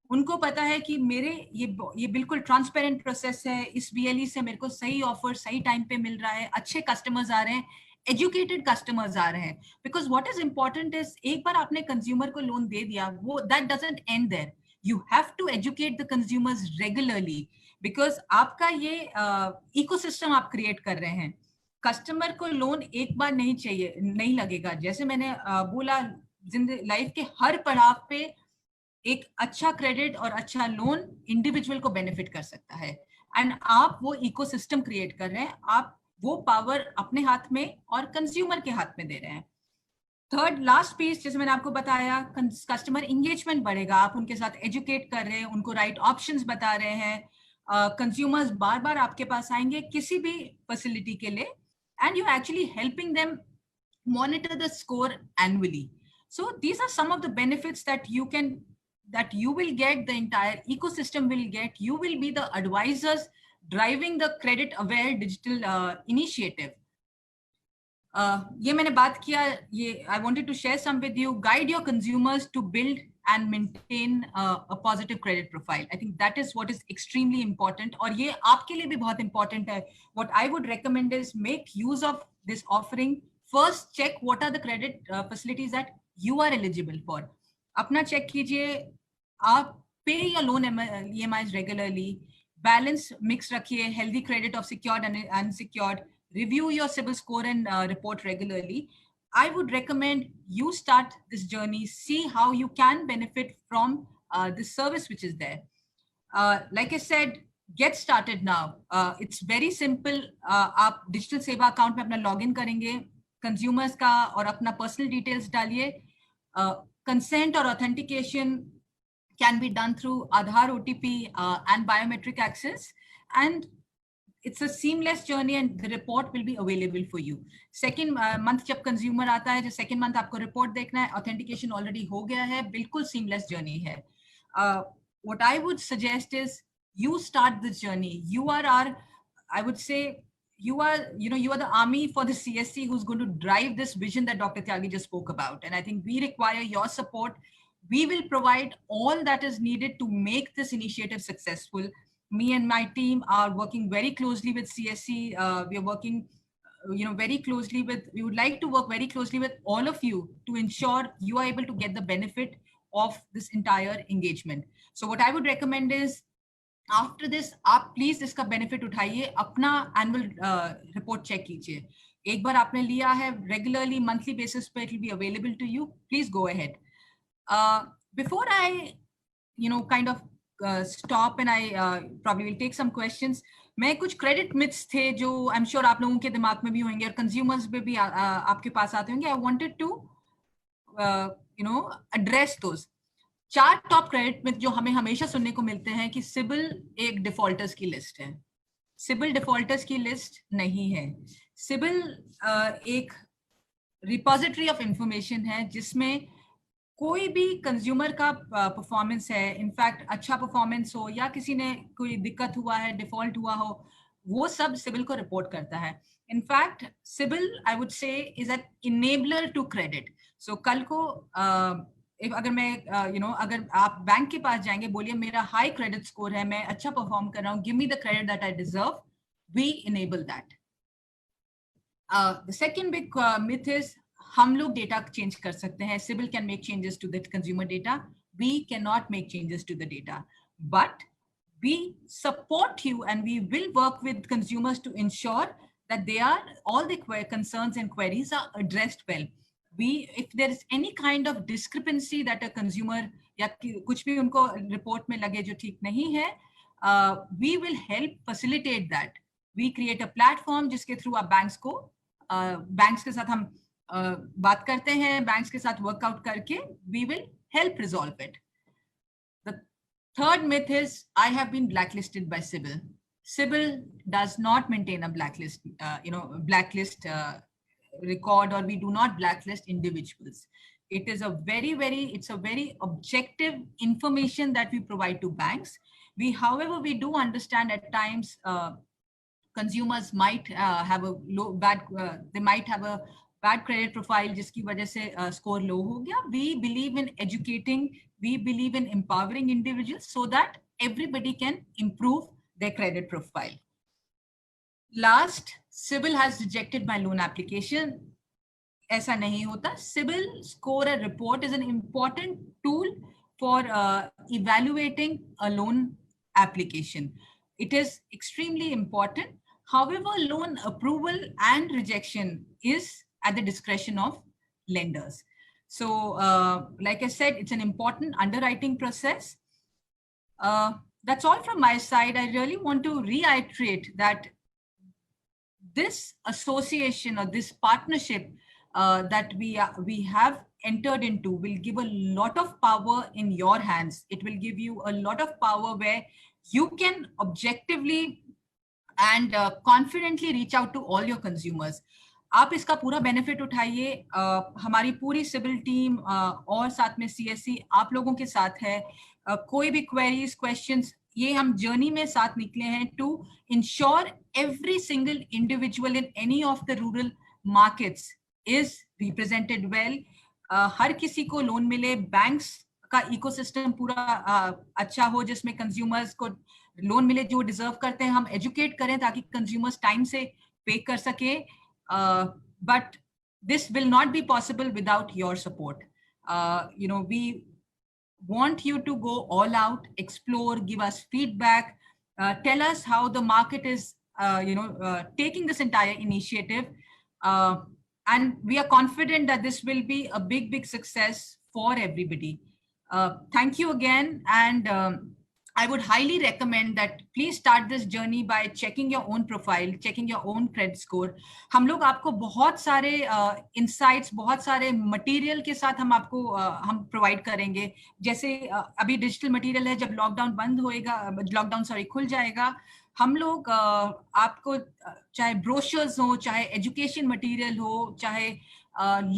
उनको पता है कि मेरे ये बिल्कुल ट्रांसपेरेंट प्रोसेस है, इस BLE से मेरे को सही ऑफर सही टाइम पे मिल रहा है, अच्छे कस्टमर्स आ रहे हैं, एजुकेटेड कस्टमर्स आ रहे हैं. Because what is important is, एक बार आपने कंज्यूमर को लोन दे दिया, वो that doesn't end there. You have to educate the consumers regularly because आपका ये इकोसिस्टम आप क्रिएट कर रहे हैं. कस्टमर को लोन एक बार नहीं लगेगा. जैसे मैंने बोला, लाइफ के हर पड़ाव पे एक अच्छा क्रेडिट और अच्छा लोन इंडिविजुअल को बेनिफिट कर सकता है. एंड आप वो इकोसिस्टम क्रिएट कर रहे हैं, आप वो पावर अपने हाथ में और कंज्यूमर के हाथ में दे रहे हैं. थर्ड लास्ट पीस, जैसे मैंने आपको बताया, कस्टमर इंगेजमेंट बढ़ेगा. आप उनके साथ एजुकेट कर रहे हैं, उनको राइट ऑप्शंस बता रहे हैं, कंज्यूमर्स बार बार आपके पास आएंगे किसी भी फैसिलिटी के लिए, and you actually helping them monitor the score annually. So these are some of the benefits that you will get, the entire ecosystem will get. You will be the advisors driving the credit aware digital initiative. ये मैंने बात किया, ये I wanted to share some with you. Guide your consumers to build and maintain a positive credit profile. I think that is what is extremely important. और ये आपके लिए भी बहुत important है. What I would recommend is make use of this offering. First, check what are the credit facilities that you are eligible for. अपना check कीजिए, आप pay your loan EMIs regularly. Balance mix रखिए, healthy credit of secured and unsecured. Review your CIBIL score and report regularly. I would recommend you start this journey, see how you can benefit from this service which is there. Like I said, get started now. It's very simple. आप digital सेवा account में अपना login करेंगे, consumers का और अपना personal details डालिए. Consent or authentication can be done through Aadhaar, OTP and biometric access. And it's a seamless journey and the report will be available for you. Second month जब consumer आता है, जो second month आपको report देखना है, authentication already हो गया है, बिल्कुल seamless journey है. What I would suggest is you start this journey. You are our, I would say, you are the army for the CSC who's going to drive this vision that Dr. Tyagi just spoke about. And I think we require your support. We will provide all that is needed to make this initiative successful. Me and my team are working very closely with CSC. We are working, very closely with, we would like to work very closely with all of you to ensure you are able to get the benefit of this entire engagement. So what I would recommend is, after this, आप please इसका benefit उठाइए, अपना annual report check कीजिए. एक बार आपने लिया है, regularly, monthly basis पे it will be available to you. Please go ahead. Before I, kind of stop and I probably will take some questions. मैं कुछ credit myths थे जो I'm sure आप लोगों के दिमाग में भी होंगे और consumers में भी आपके पास आते होंगे. I wanted to address those. 4 top credit myth जो हमें हमेशा सुनने को मिलते हैं कि सिबिल एक डिफॉल्टर्स की लिस्ट है. सिबिल डिफॉल्टर्स की लिस्ट नहीं है. सिबिल एक रिपोजिटरी ऑफ इंफॉर्मेशन है जिसमें कोई भी कंज्यूमर का परफॉर्मेंस है, इनफैक्ट अच्छा परफॉर्मेंस हो या किसी ने कोई दिक्कत हुआ है, डिफॉल्ट हुआ हो, वो सब सिबिल को रिपोर्ट करता है. In fact CIBIL I would say is an enabler to credit. So कल को अगर मैं अगर आप बैंक के पास जाएंगे, बोलिए मेरा हाई क्रेडिट स्कोर है, मैं अच्छा परफॉर्म कर रहा हूँ, give me the credit that I deserve, we enable that. The second big myth is हम लोग डेटा चेंज कर सकते हैं. CIBIL can make changes to the consumer data. We cannot make changes to the data, but we support you and we will work with consumers to ensure that all the concerns and queries are addressed well. If there is any kind of discrepancy that a consumer या कुछ भी उनको report में लगे जो ठीक नहीं है, we will help facilitate that. We create a platform जिसके थ्रू आप बैंक्स के साथ हम बात करते हैं, बैंक्स के साथ वर्कआउट करके we will help resolve it. The third myth is I have been blacklisted by Sibyl. Sibyl does not maintain a blacklist, blacklist record, or we do not blacklist individuals. It is it's a very objective information that we provide to banks. However, we do understand at times consumers might have a they might have a bad credit profile जिसकी वजह से score low हो गया. We believe in educating, we believe in empowering individuals so that everybody can improve their credit profile. Last, Sibyl has rejected my loan application. ऐसा नहीं होता. Sibyl score and report is an important tool for evaluating a loan application. It is extremely important. However, loan approval and rejection is at the discretion of lenders. So, like I said, it's an important underwriting process. That's all from my side. I really want to reiterate that this association or this partnership that we have entered into will give a lot of power in your hands. It will give you a lot of power where you can objectively and confidently reach out to all your consumers. आप इसका पूरा benefit उठाइए. हमारी पूरी CIBIL team और साथ में CSC आप लोगों के साथ है. कोई भी क्वेरीज, क्वेश्चंस, ये हम जर्नी में साथ निकले हैं to ensure every single individual in any of the rural markets is represented well. हर किसी को लोन मिले, बैंक्स का इकोसिस्टम पूरा अच्छा हो जिसमें कंज्यूमर्स को लोन मिले जो डिजर्व करते हैं. हम एजुकेट करें ताकि कंज्यूमर्स टाइम से पे कर सके. But this will not be possible without your support. We want you to go all out, explore, give us feedback, tell us how the market is, taking this entire initiative. And we are confident that this will be a big, big success for everybody. Thank you again. And I would highly recommend that please start this journey by checking your own profile, checking your own credit score. हम लोग आपको बहुत सारे insights, बहुत सारे material के साथ हम provide करेंगे. जैसे अभी digital material है, जब लॉकडाउन खुल जाएगा, हम लोग आपको चाहे ब्रोशर्स हो, चाहे एजुकेशन मटेरियल हो, चाहे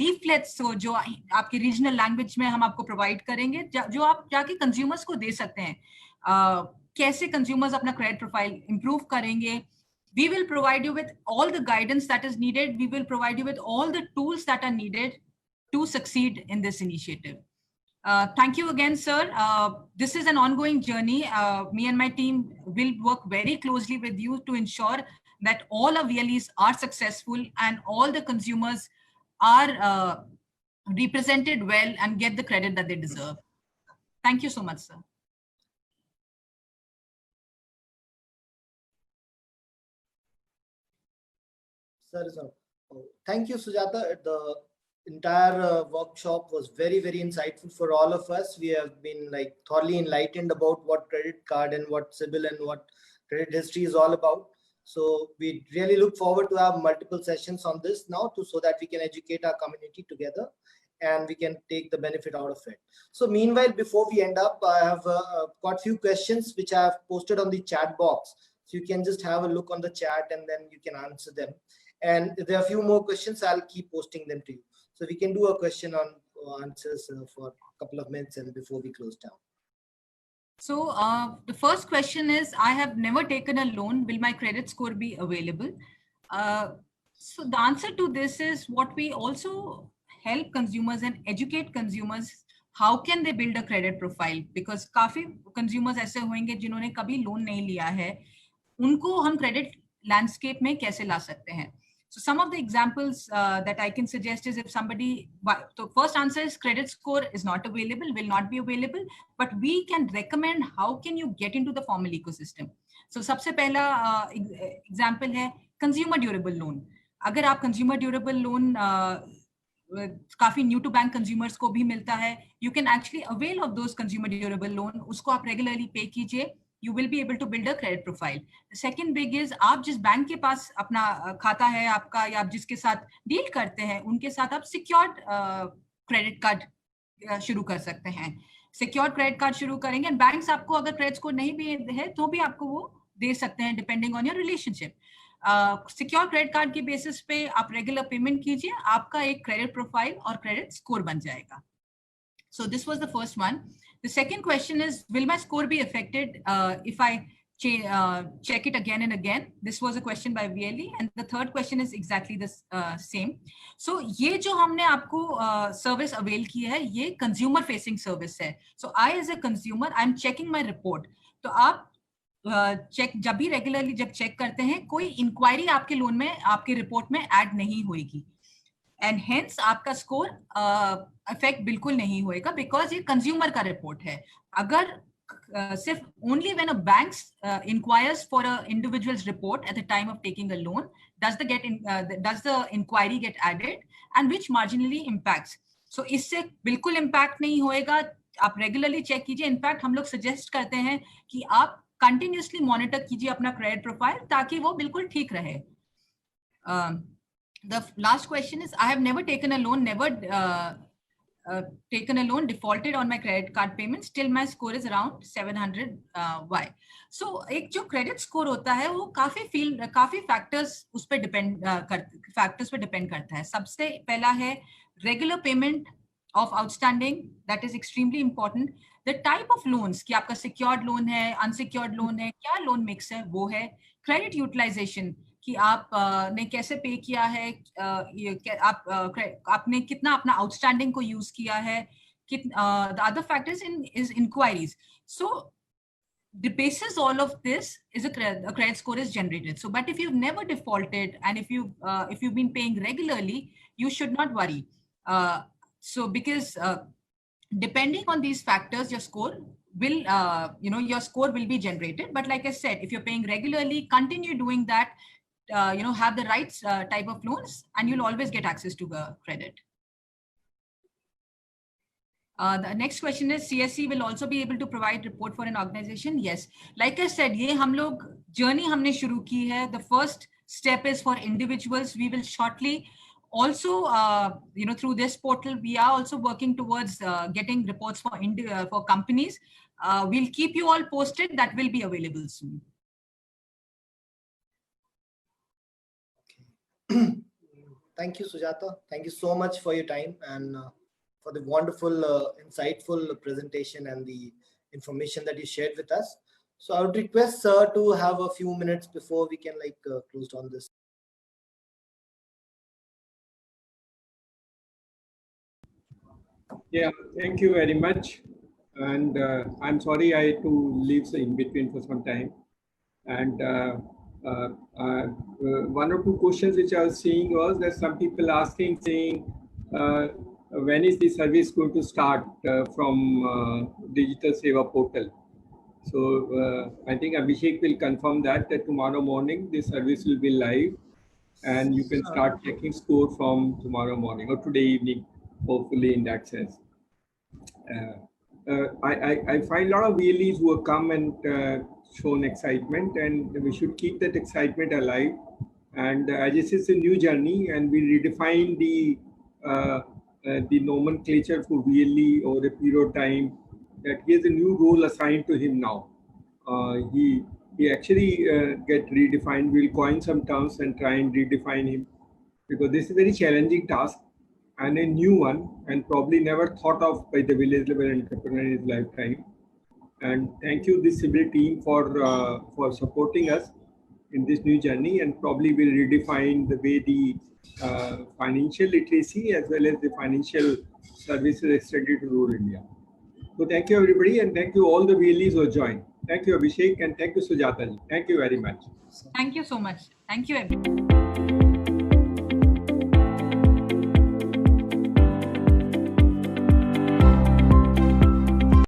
लीफलेट्स हो, जो आपके रीजनल लैंग्वेज में हम आपको प्रोवाइड करेंगे, जो आप जाके कंज्यूमर्स को दे सकते हैं। कैसे कंज्यूमर्स अपना क्रेडिट प्रोफाइल इंप्रूव करेंगे। We will provide you with all the guidance that is needed. We will provide you with all the tools that are needed to succeed in this initiative. Thank you again, sir. This is an ongoing journey. Me and my team will work very closely with you to ensure that all our VLEs are successful and all the consumers are represented well and get the credit that they deserve. Thank you so much, sir. Sir, thank you, Sujata. The entire workshop was very, very insightful for all of us. We have been like thoroughly enlightened about what credit card and what CIBIL and what credit history is all about. So we really look forward to have multiple sessions on this now, so that we can educate our community together and we can take the benefit out of it. So meanwhile, before we end up, I have got few questions which I have posted on the chat box. So you can just have a look on the chat and then you can answer them. And if there are a few more questions, I'll keep posting them to you. So we can do a question on answers for a couple of minutes and before we close down. So the first question is, I have never taken a loan. Will my credit score be available? So the answer to this is, what we also help consumers and educate consumers, how can they build a credit profile? Because काफी consumers ऐसे होंगे जिन्होंने कभी loan नहीं लिया है, उनको हम credit landscape में कैसे ला सकते हैं? So some of the examples that I can suggest is, if somebody, so first answer is credit score is not available, will not be available, but we can recommend how can you get into the formal ecosystem. So सबसे पहला example है consumer durable loan. अगर आप consumer durable loan काफी new to bank consumers को भी मिलता है, you can actually avail of those consumer durable loan. उसको आप regularly pay कीजिए. You will be able to build a credit profile. The second big is, आप जिस बैंक के पास अपना खाता है आपका, या आप जिसके साथ डील करते हैं, उनके साथ आप सिक्योर्ड क्रेडिट कार्ड शुरू कर सकते हैं. सिक्योर्ड क्रेडिट कार्ड शुरू करेंगे, एंड बैंक्स आपको अगर क्रेडिट स्कोर नहीं भी है तो भी आपको वो दे सकते हैं, depending on your relationship. Secure credit card की बेसिस पे आप रेगुलर पेमेंट कीजिए, आपका एक क्रेडिट प्रोफाइल और क्रेडिट स्कोर बन जाएगा. So this was the first one. The second question is, will my score be affected if I check it again and again? This was a question by VLE. And the third question is exactly the same. So ये जो हमने आपको service avail की है, ये consumer facing service है. So I as a consumer, I'm checking my report. तो आप check जब भी regularly जब check करते हैं, कोई inquiry आपके loan में, आपके report में add नहीं होएगी. एंड हेंस आपका स्कोर इफेक्ट बिल्कुल नहीं होएगा, बिकॉज ये कंज्यूमर का रिपोर्ट है. अगर सिर्फ only when a bank inquires for a individuals report at the time of taking a loan, does the inquiry get added and which marginally impacts. So इससे बिल्कुल इंपैक्ट नहीं होएगा. आप रेगुलरली चेक कीजिए. इनफैक्ट हम लोग सजेस्ट करते हैं कि आप कंटिन्यूसली मॉनिटर कीजिए अपना क्रेडिट प्रोफाइल, ताकि वो बिल्कुल ठीक रहे. The last question is, I have never taken a loan, taken a loan, defaulted on my credit card payments, still my score is around 700. Why? So एक जो credit score होता है, वो काफी factors उस पे factors पे depend करता है. सबसे पहला है regular payment of outstanding, that is extremely important. The type of loans, कि आपका secured loan है, unsecured loan है, क्या loan mix है, वो है. Credit utilization, कि आप ने कैसे पे किया है, आपने कितना अपना आउटस्टैंडिंग को यूज किया है. The other factors is inquiries. So the basis all of this is a credit score is generated. So but if you've never defaulted and if you've been paying regularly, you should not worry. So because depending on these factors, your score will your score will be generated. But like I said, if you're paying regularly, continue doing that. Have the right type of loans, and you'll always get access to the credit. The next question is, CSC will also be able to provide report for an organization? Yes. Like I said, ये हम लोग journey हमने शुरू की है. The first step is for individuals. We will shortly also, through this portal, we are also working towards getting reports for companies. We'll keep you all posted. That will be available soon. Thank you, Sujata. Thank you so much for your time and for the wonderful, insightful presentation and the information that you shared with us. So I would request sir to have a few minutes before we can close on this. Yeah, thank you very much. And I'm sorry I had to leave in between for some time. And one or two questions which I was seeing was that some people asking, saying, when is the service going to start from Digital Seva portal? So I think Abhishek will confirm that tomorrow morning the service will be live, and you can start checking score from tomorrow morning or today evening, hopefully in that sense. I find a lot of VLEs who have come and shown excitement, and we should keep that excitement alive. And this is a new journey, and we redefine the nomenclature for VLE over a period of time. That he has a new role assigned to him now. He actually get redefined. We'll coin some terms and try and redefine him, because this is a very challenging task and a new one, and probably never thought of by the village level entrepreneur in his lifetime. And thank you, this Sibyl team, for supporting us in this new journey, and probably will redefine the way the financial literacy as well as the financial services extended to rural India. So thank you everybody, and thank you all the VLEs who joined. Thank you Abhishek, and thank you Sujata ji. Thank you very much. Thank you so much. Thank you everyone.